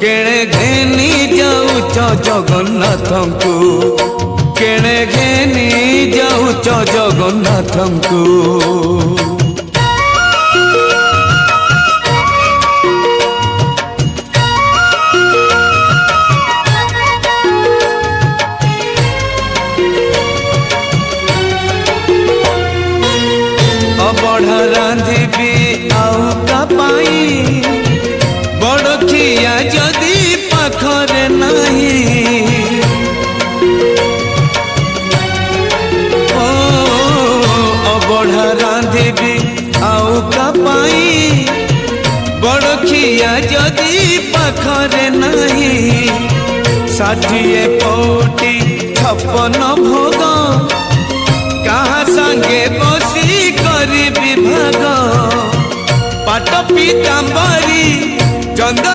केणे घेनी जाऊच जगन्नाथंकु केणे घेनी जाऊच जगन्नाथंकु अबढ़ा रांधिबी आउ का पाई बड़खिया जदि पाखरे नहीं ओ अबढ़ा रांधिबी आउ का पाई बड़खिया जदि पाखरे नहीं 60 पौटी 56 भोग कहा संगे बसी करी विभाग पाट पीतांबरी चंद